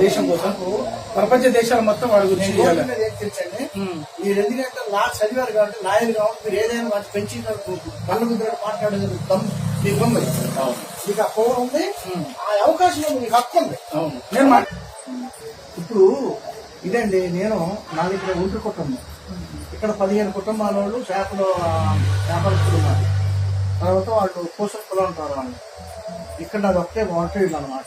దేశం కోసం ప్రపంచ దేశాలు మొత్తం వాడి గురించి చేయాలి. మీరు ఎందుకంటే లా చదివారు కాబట్టి లాయర్ కాబట్టి మీరు ఏదైనా వాటి పెంచి కళ్ళు కుదిరి మాట్లాడేది మీకు ఉంది, మీకు ఆ పవర్ ఉంది, ఆ అవకాశం మీకు హక్కు ఉంది. నేను ఇప్పుడు ఇదండి, నేను నాది ఇక్కడ ఒంటరి కుటుంబం, ఇక్కడ 15 కుటుంబాల వాళ్ళు వ్యాపారస్తులు ఉన్నారు. తర్వాత వాళ్ళు పోషకులు ఉంటారు వాళ్ళు. ఇక్కడ నాది ఒకటే వాంటెడ్ అనమాట.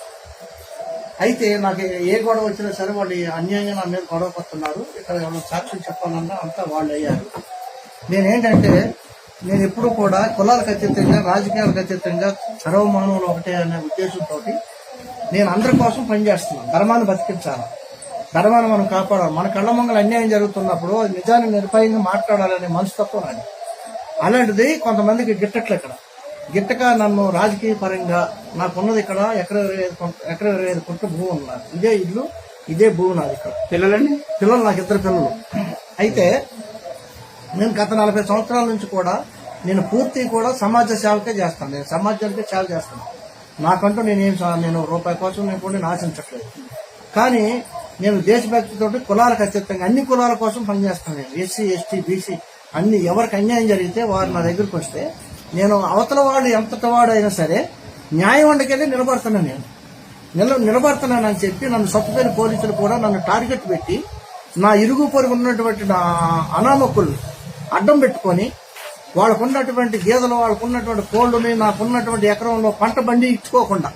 అయితే నాకు ఏ గొడవ వచ్చినా సరే వాళ్ళు అన్యాయంగా నా మీద గొడవ పడుతున్నారు. ఇక్కడ ఎవరు సాక్ష్యం చెప్పాలన్నా అంతా వాళ్ళు అయ్యారు. నేనేంటంటే నేను ఎప్పుడు కూడా కులాలకు అతీతంగా రాజకీయాలకు అతీతంగా సర్వమానవులు ఒకటే అనే ఉద్దేశంతో నేను అందరి కోసం పనిచేస్తున్నాను. ధర్మాన్ని బతికించాలి, ధర్మాన్ని మనం కాపాడాలి. మన కళ్ళ మంగళ అన్యాయం జరుగుతున్నప్పుడు నిజాన్ని నిర్భయంగా మాట్లాడాలనే మనస్తత్వం నాది. అలాంటిది కొంతమందికి గిట్టట్లు గిట్టక నన్ను రాజకీయ పరంగా నాకున్నది ఇక్కడ ఎకర 25 కోట్ల భూమి ఉన్నారు. ఇదే ఇల్లు, ఇదే భూమి నాది. ఇక్కడ పిల్లలు నాకు 2 పిల్లలు. అయితే నేను గత 40 సంవత్సరాల నుంచి కూడా నేను పూర్తి కూడా సమాజ సేవకే చేస్తాను. నేను సమాజానికే సేవ చేస్తాను. నాకంటూ నేను రూపాయి కోసం నేను కూడా ఆశించట్లేదు. కానీ నేను దేశభక్తితో కులాలకు అతీతంగా అన్ని కులాల కోసం పనిచేస్తాను. నేను ఎస్సీ, ఎస్టీ, బీసీ అన్ని ఎవరికి అన్యాయం జరిగితే వారు నా దగ్గరికి వస్తే నేను అవతల వాడు ఎంతటి వాడు అయినా సరే న్యాయం వండకెళ్ళి నిలబడుతున్నాను. నేను నిలబడుతున్నానని చెప్పి నన్ను సొప్పపోయిన పోలీసులు కూడా నన్ను టార్గెట్ పెట్టి నా ఇరుగు పొరుగు ఉన్నటువంటి నా అనామకులు అడ్డం పెట్టుకొని వాళ్ళకున్నటువంటి గేదెలు, వాళ్ళకున్నటువంటి కోళ్లని, నాకున్నటువంటి ఎకరంలో పంట బండి ఇచ్చుకోకుండా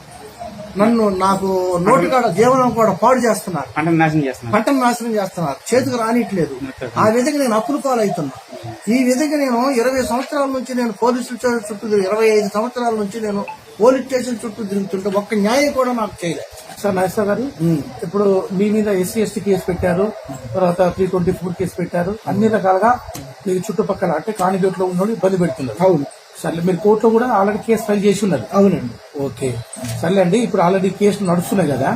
నాకు నోటికాడ జీవనం కూడా పాడు చేస్తున్నారు, పంటను నాశనం చేస్తున్నారు, చేతికి రానిట్లేదు. ఆ విధంగా నేను అప్పులు పాలవుతున్నా. ఈ విధంగా నేను 20 సంవత్సరాల నుంచి నేను పోలీసుల చుట్టూ 25 సంవత్సరాల నుంచి నేను పోలీస్ స్టేషన్ చుట్టూ తిరుగుతుంటే ఒక్క న్యాయం కూడా నాకు చేయలేదు. సార్ నాగేశ్వర గారు, ఇప్పుడు మీ మీద ఎస్సీ ఎస్టీ కేసు పెట్టారు, తర్వాత 324 కేసు పెట్టారు. అన్ని రకాలుగా మీకు చుట్టుపక్కల అంటే కానిగేట్ లో ఉన్న ఇబ్బంది పెడుతున్నారు. అవును. సర్లే, మీరు కోర్టులో కూడా ఆల్రెడీ కేసు ఫైల్ చేసి ఉన్నారు. అవునండి. ఓకే, సర్లే అండి. ఇప్పుడు ఆల్రెడీ కేసులు నడుస్తున్నాయి కదా,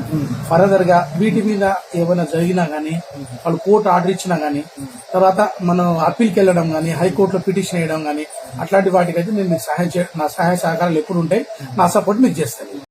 ఫర్దర్ గా వీటి మీద ఏమైనా జరిగినా గానీ, వాళ్ళు కోర్టు ఆర్డర్ ఇచ్చినా గానీ, తర్వాత మనం అప్పీల్కి వెళ్ళడం గానీ, హైకోర్టులో పిటిషన్ వేయడం గానీ, అట్లాంటి వాటికైతే నేను మీకు నా సహాయ సహకారాలు ఎప్పుడు ఉంటాయి, నా సపోర్ట్ మీకు చేస్తాను.